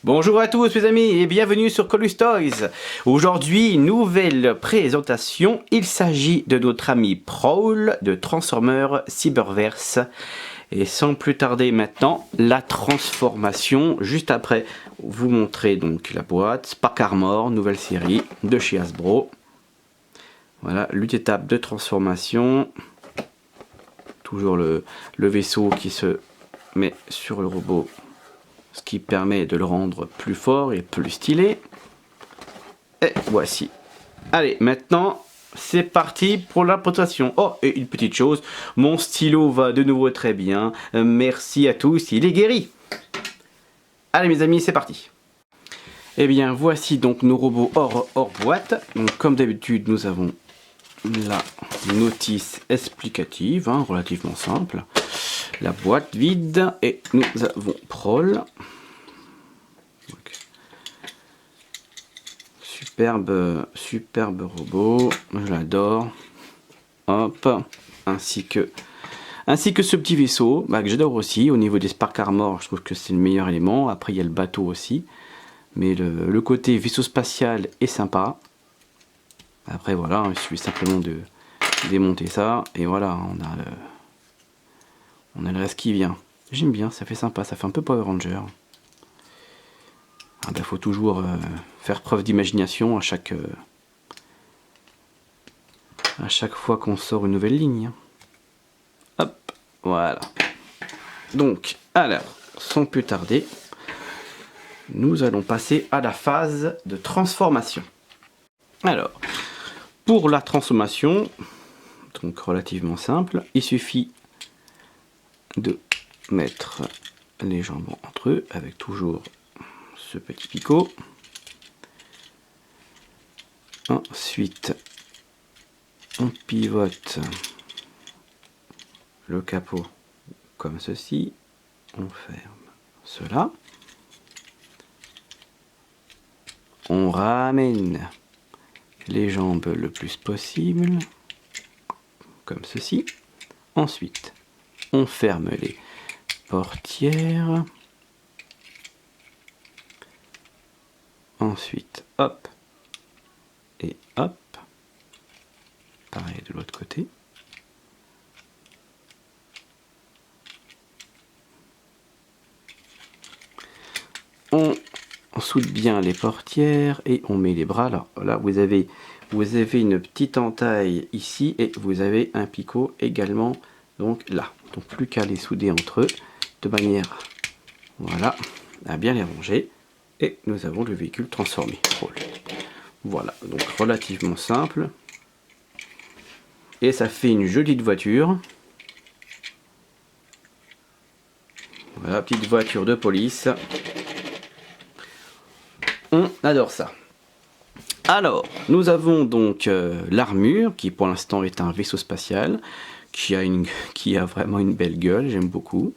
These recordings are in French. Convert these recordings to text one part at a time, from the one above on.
Bonjour à tous mes amis et bienvenue sur Colus Toys. Aujourd'hui, nouvelle présentation. Il s'agit de notre ami Prowl de Transformers Cyberverse. Et sans plus tarder maintenant, la transformation. Juste après, vous montrer donc la boîte. Spark Armor, nouvelle série de chez Hasbro. Voilà, l'étape de transformation. Toujours le vaisseau qui se met sur le robot. Ce qui permet de le rendre plus fort et plus stylé. Et voici. Allez, maintenant, c'est parti pour la présentation. Oh, et une petite chose, mon stylo va de nouveau très bien. Merci à tous, il est guéri. Allez mes amis, c'est parti. Et bien, voici donc nos robots hors boîte. Donc comme d'habitude, nous avons la notice explicative, relativement simple. La boîte vide et nous avons Prowl. Superbe robot, je l'adore. Hop, ainsi que ce petit vaisseau que j'adore aussi. Au niveau des Spark Armor, je trouve que c'est le meilleur élément. Après il y a le bateau aussi, mais le côté vaisseau spatial est sympa. Après voilà, il suffit simplement de démonter ça et voilà, on a le reste qui vient. J'aime bien, ça fait sympa, ça fait un peu Power Ranger. Faut toujours faire preuve d'imagination à chaque fois qu'on sort une nouvelle ligne. Hop, voilà. Donc, alors, sans plus tarder, nous allons passer à la phase de transformation. Alors, pour la transformation, donc relativement simple, il suffit de mettre les jambons entre eux avec toujours ce petit picot. Ensuite, on pivote le capot comme ceci. On ferme cela. On ramène les jambes le plus possible, comme ceci. Ensuite, on ferme les portières. Ensuite, hop, et hop. Pareil de l'autre côté. On soude bien les portières et on met les bras. Là, vous avez une petite entaille ici et vous avez un picot également donc là. Donc plus qu'à les souder entre eux de manière voilà à bien les ranger. Et nous avons le véhicule transformé. Voilà, donc relativement simple. Et ça fait une jolie voiture. Voilà, petite voiture de police. On adore ça. Alors, nous avons donc l'armure, qui pour l'instant est un vaisseau spatial, qui a vraiment une belle gueule, j'aime beaucoup.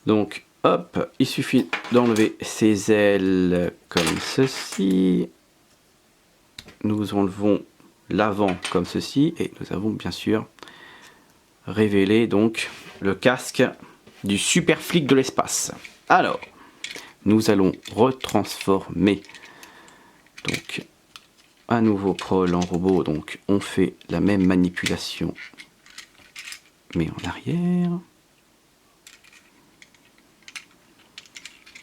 Donc, hop, il suffit d'enlever ses ailes comme ceci. Nous enlevons l'avant comme ceci, et nous avons bien sûr révélé donc le casque du super flic de l'espace. Alors, nous allons retransformer donc à nouveau Prowl en robot. Donc on fait la même manipulation mais en arrière.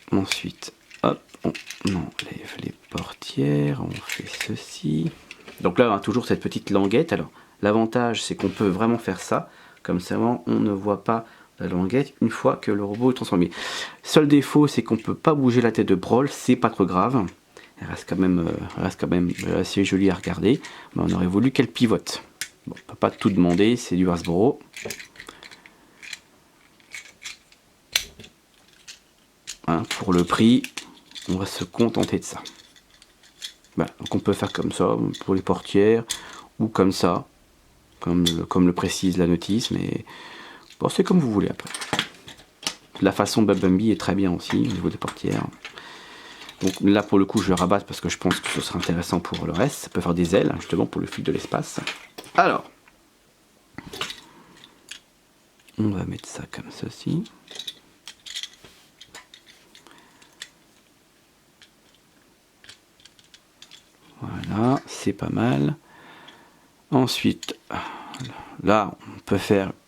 Ensuite, hop, on enlève les portières, on fait ceci. Donc là, on a toujours cette petite languette. Alors, l'avantage, c'est qu'on peut vraiment faire ça. Comme ça, on ne voit pas la languette une fois que le robot est transformé. Seul défaut, c'est qu'on ne peut pas bouger la tête de Prowl. C'est pas trop grave. Elle reste quand même assez jolie à regarder. Mais on aurait voulu qu'elle pivote. Bon, on ne peut pas tout demander, c'est du Hasbro. Pour le prix, on va se contenter de ça. Voilà, donc on peut faire comme ça pour les portières ou comme ça, comme le précise la notice, mais bon, c'est comme vous voulez après. La façon Bumblebee est très bien aussi au niveau des portières. Donc là pour le coup je le rabatte parce que je pense que ce sera intéressant pour le reste. Ça peut faire des ailes justement pour le flic de l'espace. Alors, on va mettre ça comme ceci. Voilà, c'est pas mal. Ensuite, là,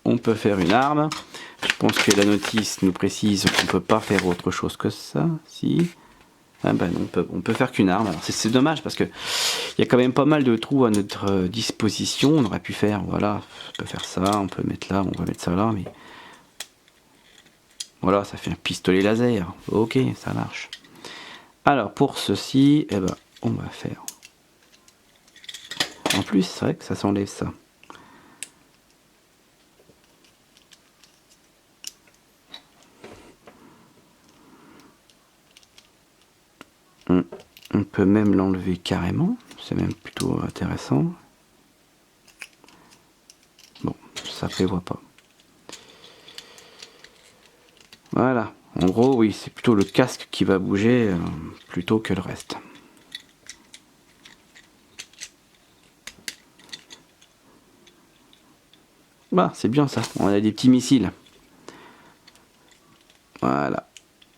on peut faire une arme. Je pense que la notice nous précise qu'on ne peut pas faire autre chose que ça. Si. Ah ben non, on peut faire qu'une arme. Alors c'est dommage parce que il y a quand même pas mal de trous à notre disposition. On aurait pu faire, voilà, on peut faire ça, on peut mettre là, on va mettre ça là, mais voilà, ça fait un pistolet laser. Ok, ça marche. Alors pour ceci, eh ben, on va faire. En plus, c'est vrai que ça s'enlève ça. On peut même l'enlever carrément, c'est même plutôt intéressant. Bon, ça prévoit pas. Voilà, en gros, oui, c'est plutôt le casque qui va bouger plutôt que le reste. Bah, c'est bien ça, on a des petits missiles. Voilà.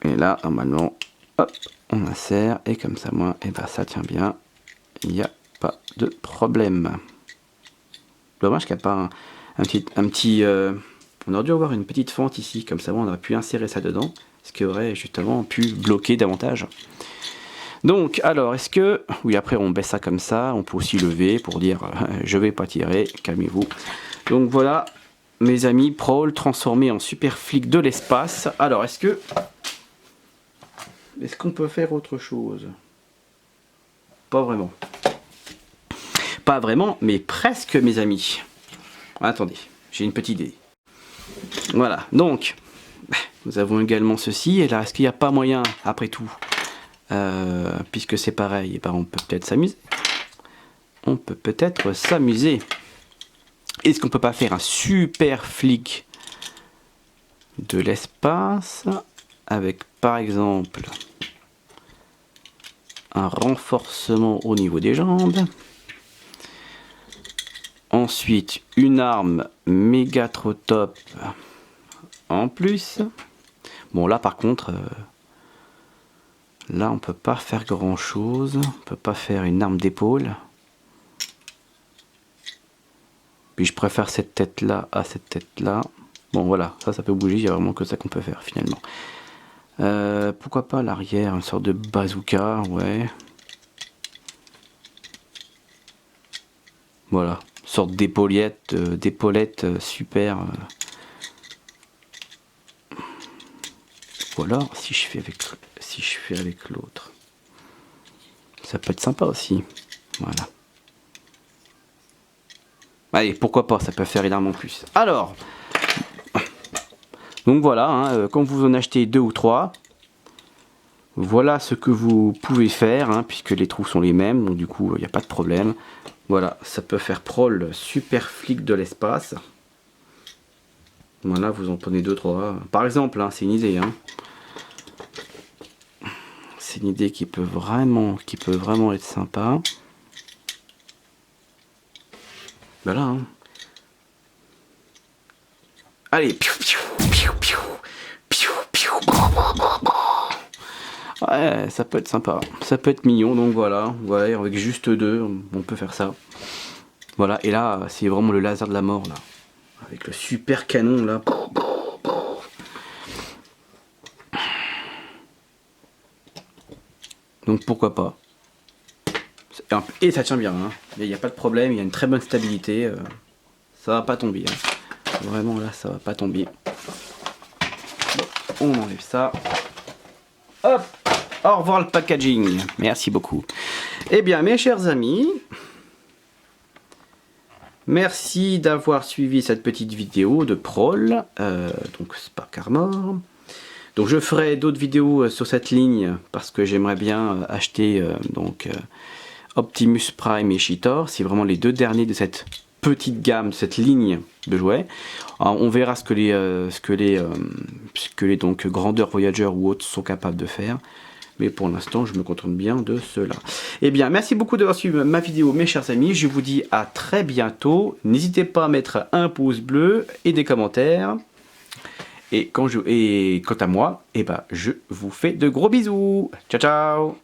Et là, normalement, hop, on insère et comme ça, moi, et ben, ça tient bien. Il n'y a pas de problème. Dommage qu'il n'y a pas un petit on aurait dû avoir une petite fente ici, comme ça, on aurait pu insérer ça dedans, ce qui aurait justement pu bloquer davantage. Donc, alors, est-ce que... Oui, après, on baisse ça comme ça, on peut aussi lever pour dire je vais pas tirer, calmez-vous. Donc voilà, mes amis, Prowl transformé en super flic de l'espace. Alors, est-ce qu'on peut faire autre chose? Pas vraiment. Pas vraiment, mais presque, mes amis. Attendez, j'ai une petite idée. Voilà, donc, nous avons également ceci. Et là, est-ce qu'il n'y a pas moyen, après tout, puisque c'est pareil, et ben on peut peut-être s'amuser. On peut peut-être s'amuser. Est-ce qu'on peut pas faire un super flic de l'espace avec, par exemple, un renforcement au niveau des jambes. Ensuite, une arme méga trop top en plus. Bon, là par contre, là on peut pas faire grand chose. On peut pas faire une arme d'épaule. Puis je préfère cette tête là à cette tête là. Bon voilà, ça peut bouger, il n'y a vraiment que ça qu'on peut faire finalement. Pourquoi pas l'arrière, une sorte de bazooka, ouais. Voilà, une sorte d'épaulette super. Ou alors, si je fais avec l'autre, ça peut être sympa aussi. Voilà. Allez, pourquoi pas, ça peut faire une arme en plus. Alors, donc voilà, hein, quand vous en achetez 2 ou 3, voilà ce que vous pouvez faire, hein, puisque les trous sont les mêmes, donc du coup, il n'y a pas de problème. Voilà, ça peut faire Prowl super flic de l'espace. Voilà, vous en prenez 2-3. Par exemple, hein, c'est une idée. Hein. C'est une idée qui peut vraiment être sympa. Voilà. Hein. Allez. Ouais, ça peut être sympa. Ça peut être mignon. Donc voilà, avec juste 2, on peut faire ça. Voilà, et là, c'est vraiment le laser de la mort, là. Avec le super canon, là. Donc pourquoi pas. Et ça tient bien, hein. Il n'y a pas de problème, il y a une très bonne stabilité. Ça va pas tomber. Hein. Vraiment, là, ça va pas tomber. Bon, on enlève ça. Hop! Au revoir le packaging. Merci beaucoup. Eh bien, mes chers amis... Merci d'avoir suivi cette petite vidéo de Prowl, donc Spark Armor. Donc je ferai d'autres vidéos sur cette ligne parce que j'aimerais bien acheter Optimus Prime et Cheetor. C'est vraiment les 2 derniers de cette petite gamme, de cette ligne de jouets. Alors, on verra ce que les donc grandeurs Voyager ou autres sont capables de faire. Mais pour l'instant, je me contente bien de cela. Eh bien, merci beaucoup d'avoir suivi ma vidéo, mes chers amis. Je vous dis à très bientôt. N'hésitez pas à mettre un pouce bleu et des commentaires. Et quant à moi, eh ben, je vous fais de gros bisous. Ciao, ciao!